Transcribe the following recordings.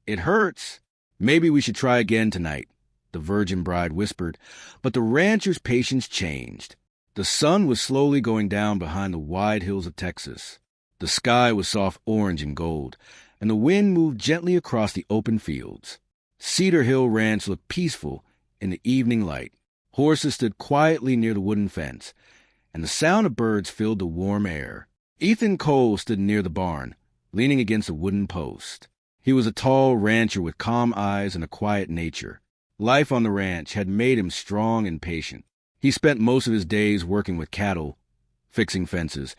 "It hurts. Maybe we should try again tonight," the virgin bride whispered, but the rancher's patience changed. The sun was slowly going down behind the wide hills of Texas. The sky was soft orange and gold, and the wind moved gently across the open fields. Cedar Hill Ranch looked peaceful in the evening light. Horses stood quietly near the wooden fence, and the sound of birds filled the warm air. Ethan Cole stood near the barn, leaning against a wooden post. He was a tall rancher with calm eyes and a quiet nature. Life on the ranch had made him strong and patient. He spent most of his days working with cattle, fixing fences,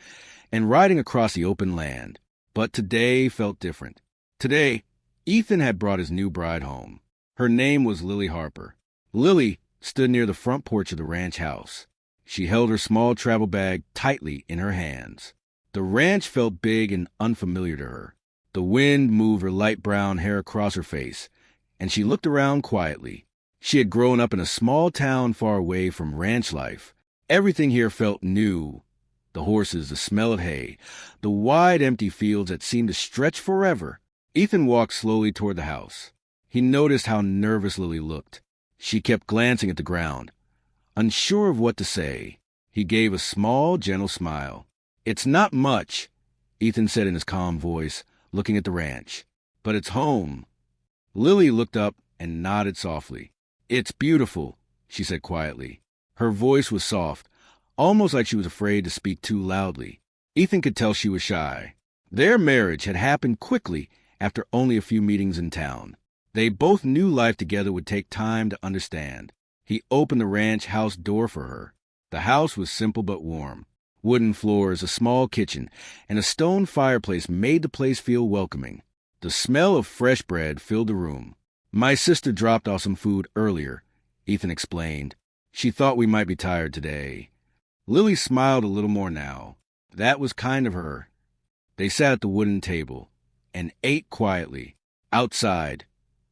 and riding across the open land. But today felt different. Today, Ethan had brought his new bride home. Her name was Lily Harper. Lily stood near the front porch of the ranch house. She held her small travel bag tightly in her hands. The ranch felt big and unfamiliar to her. The wind moved her light brown hair across her face, and she looked around quietly. She had grown up in a small town far away from ranch life. Everything here felt new. The horses, the smell of hay, the wide empty fields that seemed to stretch forever. Ethan walked slowly toward the house. He noticed how nervous Lily looked. She kept glancing at the ground, unsure of what to say. He gave a small, gentle smile. "It's not much," Ethan said in his calm voice, looking at the ranch. "But it's home." Lily looked up and nodded softly. "It's beautiful," she said quietly. Her voice was soft, almost like she was afraid to speak too loudly. Ethan could tell she was shy. Their marriage had happened quickly after only a few meetings in town. They both knew life together would take time to understand. He opened the ranch house door for her. The house was simple but warm. Wooden floors, a small kitchen, and a stone fireplace made the place feel welcoming. The smell of fresh bread filled the room. "My sister dropped off some food earlier," Ethan explained. "She thought we might be tired today." Lily smiled a little more now. That was kind of her. They sat at the wooden table and ate quietly. Outside,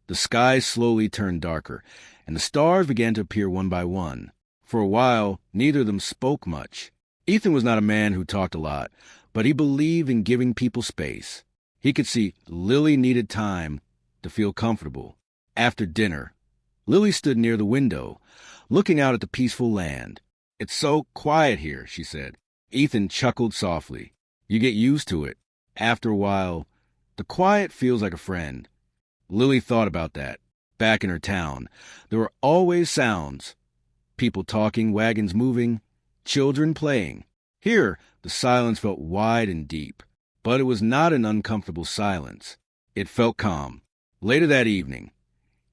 the sky slowly turned darker, and the stars began to appear one by one. For a while, neither of them spoke much. Ethan was not a man who talked a lot, but he believed in giving people space. He could see Lily needed time to feel comfortable. After dinner, Lily stood near the window, looking out at the peaceful land. "It's so quiet here," she said. Ethan chuckled softly. "You get used to it. After a while, the quiet feels like a friend." Lily thought about that. Back in her town, there were always sounds. People talking, wagons moving, children playing. Here, the silence felt wide and deep. But it was not an uncomfortable silence. It felt calm. Later that evening,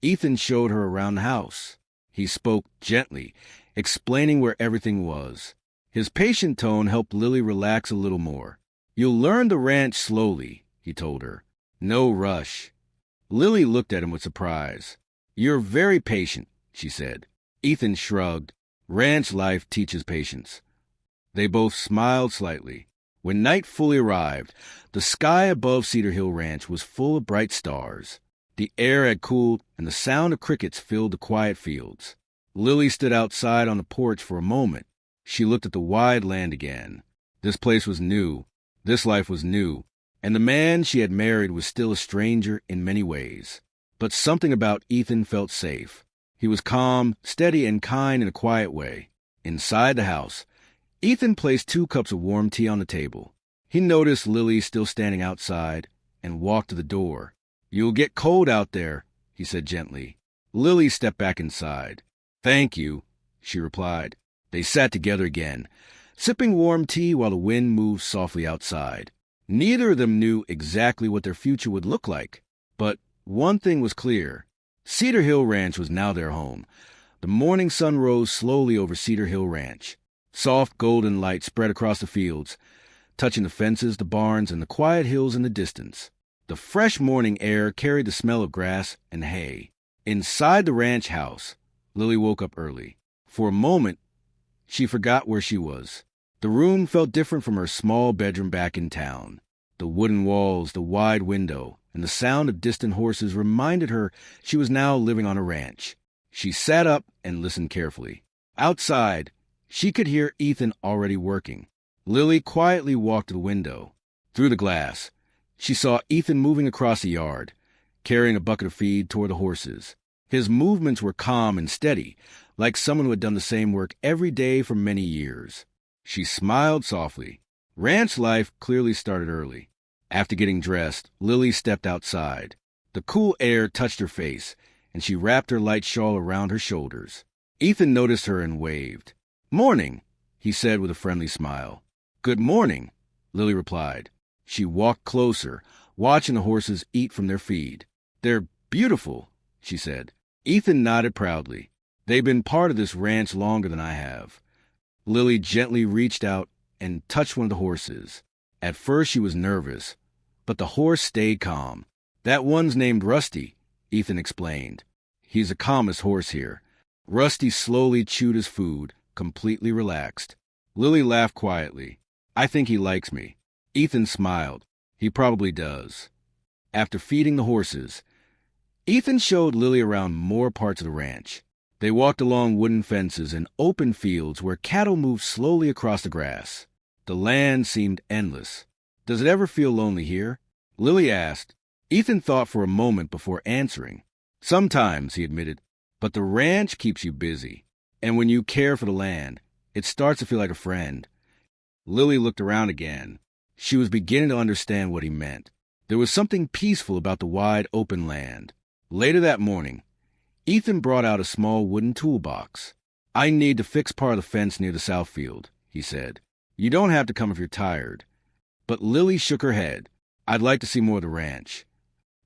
Ethan showed her around the house. He spoke gently, explaining where everything was. His patient tone helped Lily relax a little more. "You'll learn the ranch slowly," he told her. "No rush." Lily looked at him with surprise. "You're very patient," she said. Ethan shrugged. "Ranch life teaches patience." They both smiled slightly. When night fully arrived, the sky above Cedar Hill Ranch was full of bright stars. The air had cooled, and the sound of crickets filled the quiet fields. Lily stood outside on the porch for a moment. She looked at the wide land again. This place was new. This life was new. And the man she had married was still a stranger in many ways. But something about Ethan felt safe. He was calm, steady, and kind in a quiet way. Inside the house, Ethan placed 2 cups of warm tea on the table. He noticed Lily still standing outside and walked to the door. "You'll get cold out there," he said gently. Lily stepped back inside. "Thank you," she replied. They sat together again, sipping warm tea while the wind moved softly outside. Neither of them knew exactly what their future would look like, but one thing was clear. Cedar Hill Ranch was now their home. The morning sun rose slowly over Cedar Hill Ranch. Soft golden light spread across the fields, touching the fences, the barns, and the quiet hills in the distance. The fresh morning air carried the smell of grass and hay. Inside the ranch house, Lily woke up early. For a moment, she forgot where she was. The room felt different from her small bedroom back in town. The wooden walls, the wide window, and the sound of distant horses reminded her she was now living on a ranch. She sat up and listened carefully. Outside, she could hear Ethan already working. Lily quietly walked to the window. Through the glass, she saw Ethan moving across the yard. carrying a bucket of feed toward the horses. His movements were calm and steady, like someone who had done the same work every day for many years. She smiled softly. Ranch life clearly started early. After getting dressed, Lily stepped outside. The cool air touched her face, and she wrapped her light shawl around her shoulders. Ethan noticed her and waved. "Morning," he said with a friendly smile. "Good morning," Lily replied. She walked closer, watching the horses eat from their feed. "They're beautiful," she said. Ethan nodded proudly. "They've been part of this ranch longer than I have." Lily gently reached out and touched one of the horses. At first she was nervous, but the horse stayed calm. "That one's named Rusty," Ethan explained. "He's the calmest horse here." Rusty slowly chewed his food, completely relaxed. Lily laughed quietly. "I think he likes me." Ethan smiled. "He probably does." After feeding the horses, Ethan showed Lily around more parts of the ranch. They walked along wooden fences and open fields where cattle moved slowly across the grass. The land seemed endless. "Does it ever feel lonely here?" Lily asked. Ethan thought for a moment before answering. "Sometimes," he admitted, "but the ranch keeps you busy. And when you care for the land, it starts to feel like a friend." Lily looked around again. She was beginning to understand what he meant. There was something peaceful about the wide open land. Later that morning, Ethan brought out a small wooden toolbox. "I need to fix part of the fence near the south field," he said. "You don't have to come if you're tired." But Lily shook her head. "I'd like to see more of the ranch."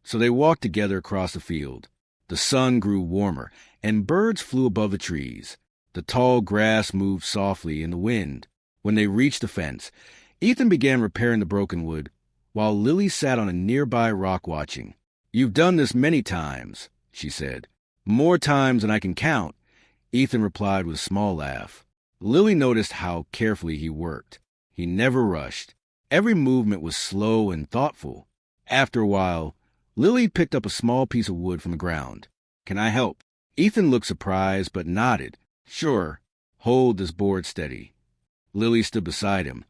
So they walked together across the field. The sun grew warmer, and birds flew above the trees. The tall grass moved softly in the wind. When they reached the fence, Ethan began repairing the broken wood, while Lily sat on a nearby rock watching. "You've done this many times," she said. "More times than I can count," Ethan replied with a small laugh. Lily noticed how carefully he worked. He never rushed. Every movement was slow and thoughtful. After a while, Lily picked up a small piece of wood from the ground. "Can I help?" Ethan looked surprised but nodded. "Sure. Hold this board steady." Lily stood beside him,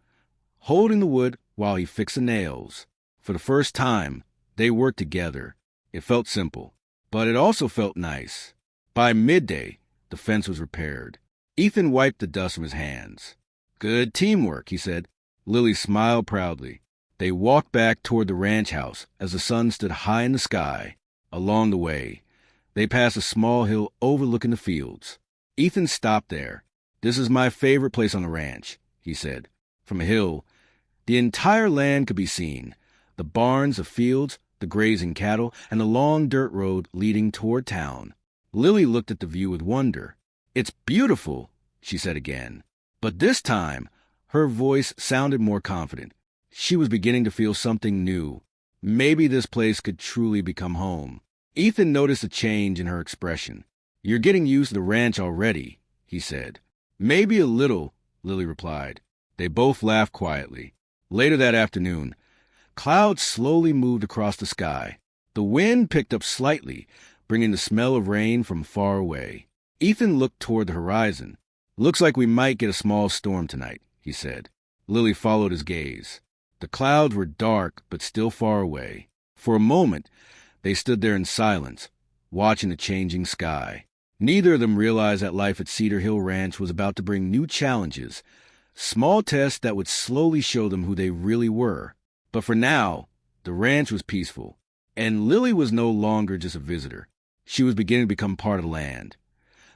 holding the wood while he fixed the nails. For the first time, they worked together. It felt simple, but it also felt nice. By midday, the fence was repaired. Ethan wiped the dust from his hands. "Good teamwork," he said. Lily smiled proudly. They walked back toward the ranch house as the sun stood high in the sky. Along the way, they passed a small hill overlooking the fields. Ethan stopped there. "This is my favorite place on the ranch," he said. From a hill, the entire land could be seen. The barns, the fields, the grazing cattle, and the long dirt road leading toward town. Lily looked at the view with wonder. "It's beautiful," she said again. But this time, her voice sounded more confident. She was beginning to feel something new. Maybe this place could truly become home. Ethan noticed a change in her expression. "You're getting used to the ranch already," he said. "Maybe a little," Lily replied. They both laughed quietly. Later that afternoon, clouds slowly moved across the sky. The wind picked up slightly, bringing the smell of rain from far away. Ethan looked toward the horizon. "Looks like we might get a small storm tonight," he said. Lily followed his gaze. The clouds were dark but still far away. For a moment, they stood there in silence, watching the changing sky. Neither of them realized that life at Cedar Hill Ranch was about to bring new challenges, small tests that would slowly show them who they really were. But for now, the ranch was peaceful, and Lily was no longer just a visitor. She was beginning to become part of the land.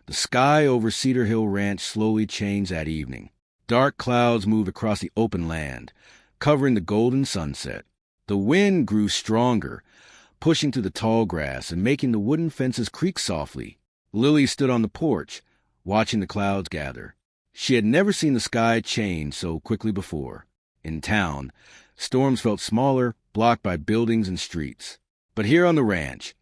The sky over Cedar Hill Ranch slowly changed that evening. Dark clouds moved across the open land, covering the golden sunset. The wind grew stronger, pushing through the tall grass and making the wooden fences creak softly. Lily stood on the porch, watching the clouds gather. She had never seen the sky change so quickly before. In town, storms felt smaller, blocked by buildings and streets. But here on the ranch,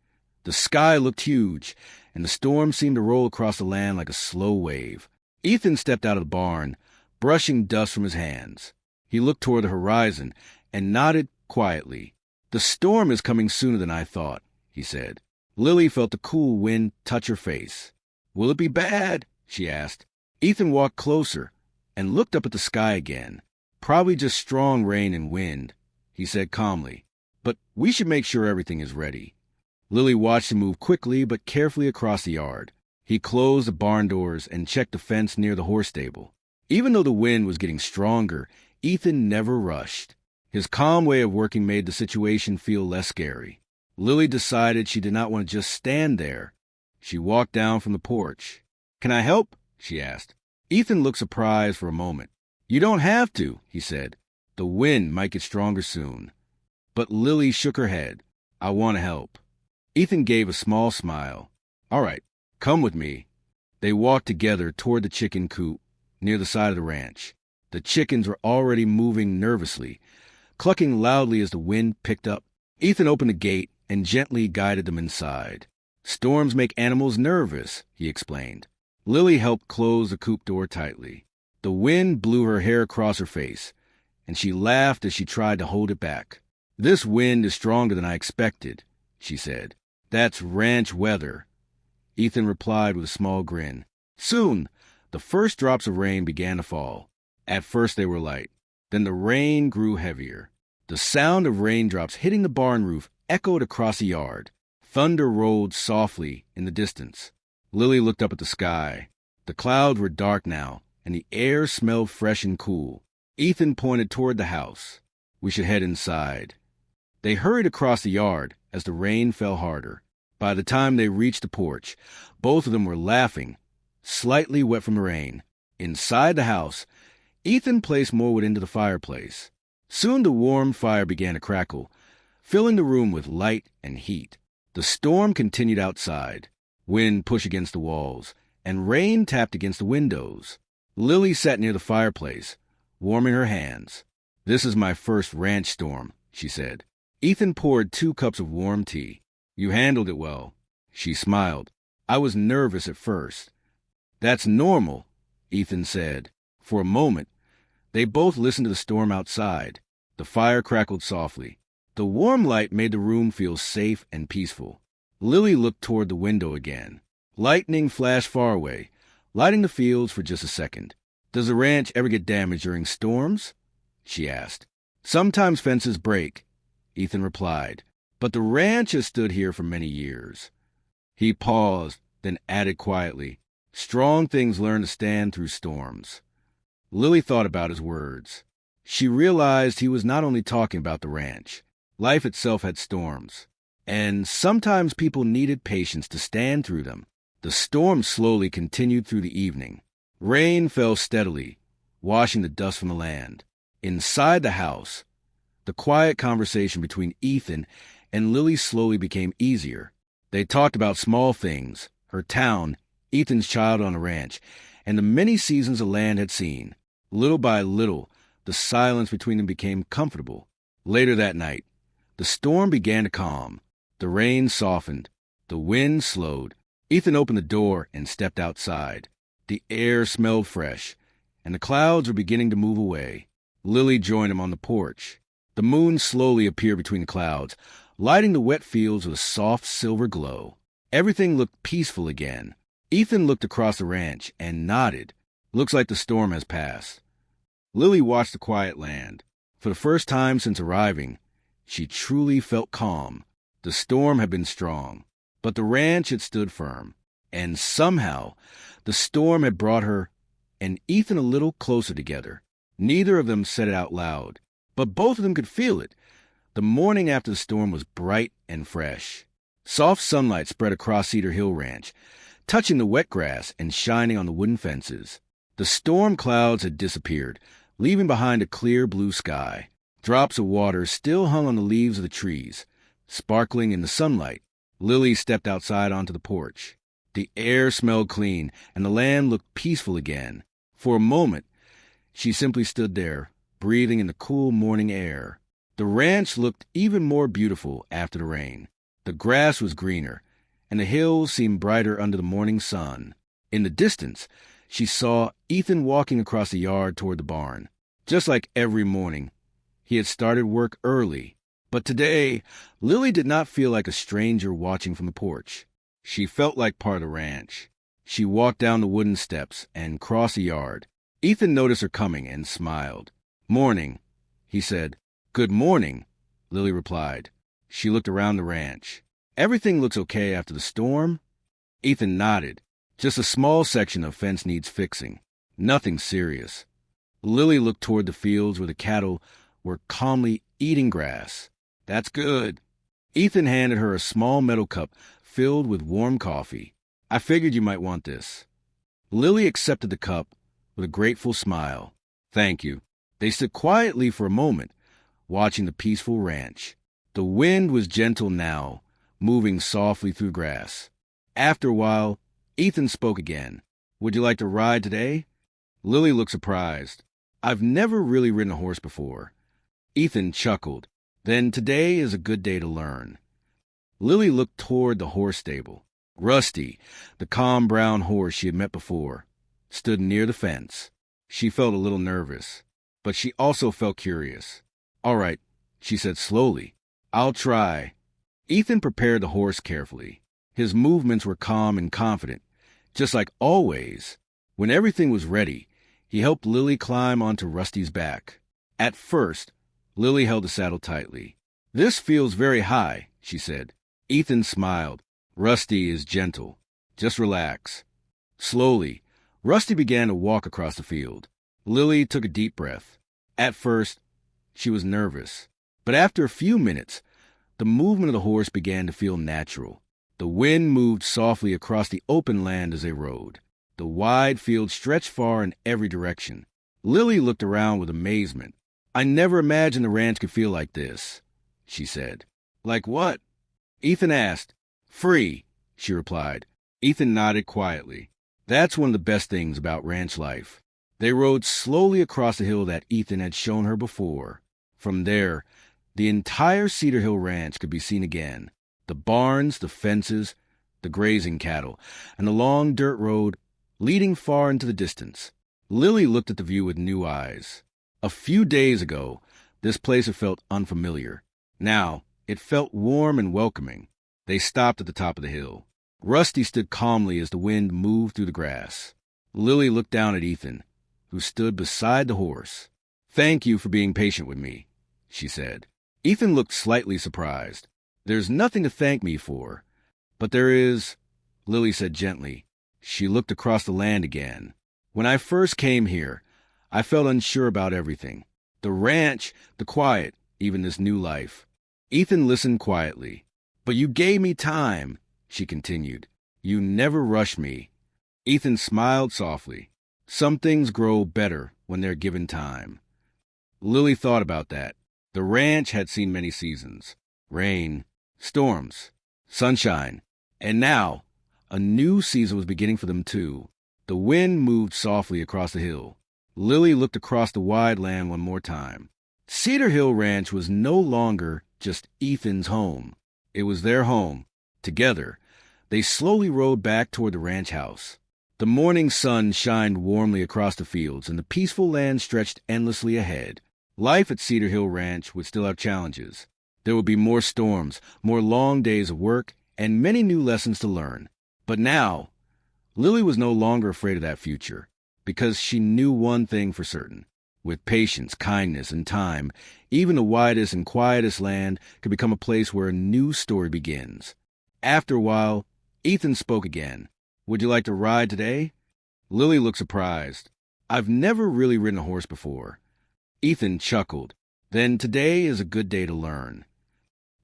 the sky looked huge, and the storm seemed to roll across the land like a slow wave. Ethan stepped out of the barn, brushing dust from his hands. He looked toward the horizon and nodded quietly. "The storm is coming sooner than I thought," he said. Lily felt the cool wind touch her face. "Will it be bad?" she asked. Ethan walked closer and looked up at the sky again. "Probably just strong rain and wind," he said calmly. "But we should make sure everything is ready." Lily watched him move quickly but carefully across the yard. He closed the barn doors and checked the fence near the horse stable. Even though the wind was getting stronger, Ethan never rushed. His calm way of working made the situation feel less scary. Lily decided she did not want to just stand there. She walked down from the porch. "Can I help?" she asked. Ethan looked surprised for a moment. "You don't have to," he said. "The wind might get stronger soon." But Lily shook her head. "I want to help." Ethan gave a small smile. "All right, come with me." They walked together toward the chicken coop near the side of the ranch. The chickens were already moving nervously, clucking loudly as the wind picked up. Ethan opened the gate and gently guided them inside. "Storms make animals nervous," he explained. Lily helped close the coop door tightly. The wind blew her hair across her face, and she laughed as she tried to hold it back. "This wind is stronger than I expected," she said. "That's ranch weather." Ethan replied with a small grin. Soon, the first drops of rain began to fall. At first they were light. Then the rain grew heavier. The sound of raindrops hitting the barn roof echoed across the yard. Thunder rolled softly in the distance. Lily looked up at the sky. The clouds were dark now, and the air smelled fresh and cool. Ethan pointed toward the house. "We should head inside." They hurried across the yard as the rain fell harder. By the time they reached the porch, both of them were laughing, slightly wet from the rain. Inside the house, Ethan placed more wood into the fireplace. Soon the warm fire began to crackle, filling the room with light and heat. The storm continued outside. Wind pushed against the walls, and rain tapped against the windows. Lily sat near the fireplace, warming her hands. "This is my first ranch storm," she said. Ethan poured 2 cups of warm tea. "You handled it well." She smiled. "I was nervous at first." "That's normal," Ethan said. For a moment, they both listened to the storm outside. The fire crackled softly. The warm light made the room feel safe and peaceful. Lily looked toward the window again. Lightning flashed far away, lighting the fields for just a second. "Does the ranch ever get damaged during storms?" she asked. "Sometimes fences break," Ethan replied, "but the ranch has stood here for many years." He paused, then added quietly, "Strong things learn to stand through storms." Lily thought about his words. She realized he was not only talking about the ranch. Life itself had storms, and sometimes people needed patience to stand through them. The storm slowly continued through the evening. Rain fell steadily, washing the dust from the land. Inside the house, the quiet conversation between Ethan and Lily slowly became easier. They talked about small things, her town, Ethan's child on the ranch, and the many seasons the land had seen. Little by little, the silence between them became comfortable. Later that night, the storm began to calm. The rain softened. The wind slowed. Ethan opened the door and stepped outside. The air smelled fresh, and the clouds were beginning to move away. Lily joined him on the porch. The moon slowly appeared between the clouds, lighting the wet fields with a soft silver glow. Everything looked peaceful again. Ethan looked across the ranch and nodded. "Looks like the storm has passed." Lily watched the quiet land. For the first time since arriving, she truly felt calm. The storm had been strong, but the ranch had stood firm. And somehow, the storm had brought her and Ethan a little closer together. Neither of them said it out loud, but both of them could feel it. The morning after the storm was bright and fresh. Soft sunlight spread across Cedar Hill Ranch, touching the wet grass and shining on the wooden fences. The storm clouds had disappeared, leaving behind a clear blue sky. Drops of water still hung on the leaves of the trees, sparkling in the sunlight. Lily stepped outside onto the porch. The air smelled clean, and the land looked peaceful again. For a moment, she simply stood there, breathing in the cool morning air. The ranch looked even more beautiful after the rain. The grass was greener, and the hills seemed brighter under the morning sun. In the distance, she saw Ethan walking across the yard toward the barn. Just like every morning, he had started work early. But today, Lily did not feel like a stranger watching from the porch. She felt like part of the ranch. She walked down the wooden steps and crossed the yard. Ethan noticed her coming and smiled. "Morning," he said. "Good morning," Lily replied. She looked around the ranch. Everything looks okay after the storm? Ethan nodded. Just a small section of fence needs fixing. Nothing serious. Lily looked toward the fields where the cattle were calmly eating grass. That's good. Ethan handed her a small metal cup filled with warm coffee. I figured you might want this. Lily accepted the cup with a grateful smile. Thank you. They stood quietly for a moment, watching the peaceful ranch. The wind was gentle now, moving softly through grass. After a while, Ethan spoke again. Would you like to ride today? Lily looked surprised. I've never really ridden a horse before. Ethan chuckled. Then today is a good day to learn. Lily looked toward the horse stable. Rusty, the calm brown horse she had met before, stood near the fence. She felt a little nervous, but she also felt curious. All right, she said slowly. I'll try. Ethan prepared the horse carefully. His movements were calm and confident, just like always. When everything was ready, he helped Lily climb onto Rusty's back. At first, Lily held the saddle tightly. This feels very high, she said. Ethan smiled. Rusty is gentle. Just relax. Slowly, Rusty began to walk across the field. Lily took a deep breath. At first, she was nervous, but after a few minutes, the movement of the horse began to feel natural. The wind moved softly across the open land as they rode. The wide field stretched far in every direction. Lily looked around with amazement. I never imagined the ranch could feel like this, she said. Like what? Ethan asked. Free, she replied. Ethan nodded quietly. That's one of the best things about ranch life. They rode slowly across the hill that Ethan had shown her before. From there, the entire Cedar Hill Ranch could be seen again. The barns, the fences, the grazing cattle, and the long dirt road leading far into the distance. Lily looked at the view with new eyes. A few days ago, this place had felt unfamiliar. Now, it felt warm and welcoming. They stopped at the top of the hill. Rusty stood calmly as the wind moved through the grass. Lily looked down at Ethan, who stood beside the horse. Thank you for being patient with me, she said. Ethan looked slightly surprised. There's nothing to thank me for. But there is, Lily said gently. She looked across the land again. When I first came here, I felt unsure about everything. The ranch, the quiet, even this new life. Ethan listened quietly. But you gave me time, she continued. You never rushed me. Ethan smiled softly. Some things grow better when they're given time. Lily thought about that. The ranch had seen many seasons. Rain, storms, sunshine. And now, a new season was beginning for them too. The wind moved softly across the hill. Lily looked across the wide land one more time. Cedar Hill Ranch was no longer just Ethan's home. It was their home. Together, they slowly rode back toward the ranch house. The morning sun shined warmly across the fields, and the peaceful land stretched endlessly ahead. Life at Cedar Hill Ranch would still have challenges. There would be more storms, more long days of work, and many new lessons to learn. But now, Lily was no longer afraid of that future, because she knew one thing for certain. With patience, kindness, and time, even the widest and quietest land could become a place where a new story begins. After a while, Ethan spoke again. Would you like to ride today? Lily looked surprised. I've never really ridden a horse before. Ethan chuckled. Then today is a good day to learn.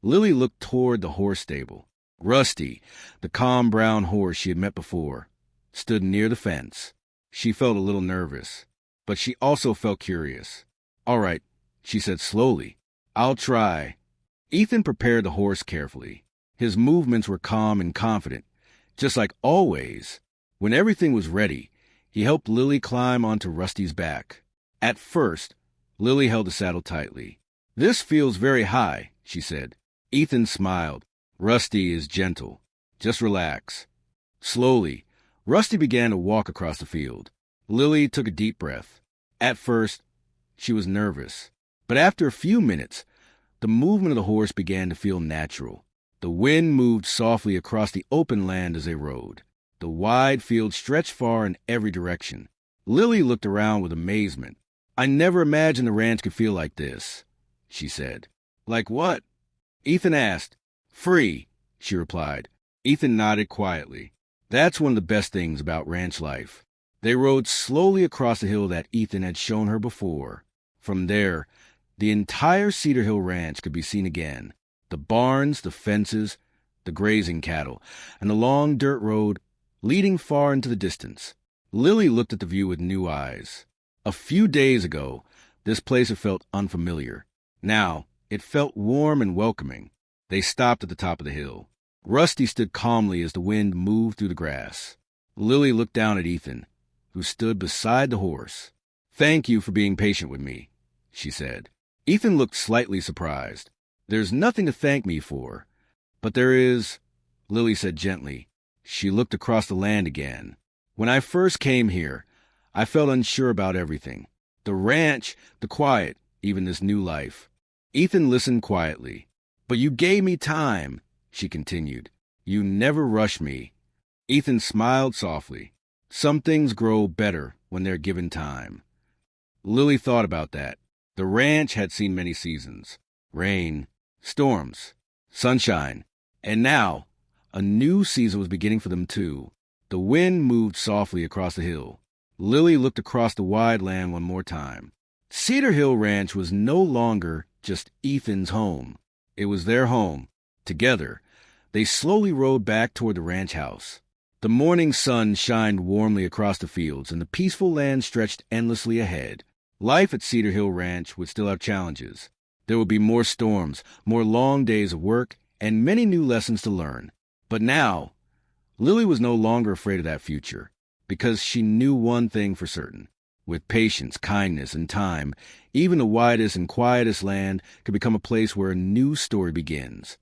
Lily looked toward the horse stable. Rusty, the calm brown horse she had met before, stood near the fence. She felt a little nervous, but she also felt curious. All right, she said slowly. I'll try. Ethan prepared the horse carefully. His movements were calm and confident, just like always. When everything was ready, he helped Lily climb onto Rusty's back. At first, Lily held the saddle tightly. This feels very high, she said. Ethan smiled. Rusty is gentle. Just relax. Slowly, Rusty began to walk across the field. Lily took a deep breath. At first, she was nervous, but after a few minutes, the movement of the horse began to feel natural. The wind moved softly across the open land as they rode. The wide field stretched far in every direction. Lily looked around with amazement. I never imagined the ranch could feel like this, she said. Like what? Ethan asked. Free, she replied. Ethan nodded quietly. That's one of the best things about ranch life. They rode slowly across the hill that Ethan had shown her before. From there, the entire Cedar Hill Ranch could be seen again. The barns, the fences, the grazing cattle, and the long dirt road leading far into the distance. Lily looked at the view with new eyes. A few days ago, this place had felt unfamiliar. Now, it felt warm and welcoming. They stopped at the top of the hill. Rusty stood calmly as the wind moved through the grass. Lily looked down at Ethan, who stood beside the horse. "Thank you for being patient with me," she said. Ethan looked slightly surprised. "There's nothing to thank me for. But there is," Lily said gently. She looked across the land again. "When I first came here, I felt unsure about everything. The ranch, the quiet, even this new life." Ethan listened quietly. "But you gave me time," she continued. "You never rushed me." Ethan smiled softly. "Some things grow better when they're given time." Lily thought about that. The ranch had seen many seasons. Rain, storms, sunshine. And now, a new season was beginning for them too. The wind moved softly across the hill. Lily looked across the wide land one more time. Cedar Hill Ranch was no longer just Ethan's home. It was their home. Together, they slowly rode back toward the ranch house. The morning sun shined warmly across the fields, and the peaceful land stretched endlessly ahead. Life at Cedar Hill Ranch would still have challenges. There would be more storms, more long days of work, and many new lessons to learn. But now, Lily was no longer afraid of that future, because she knew one thing for certain. With patience, kindness, and time, even the widest and quietest land could become a place where a new story begins.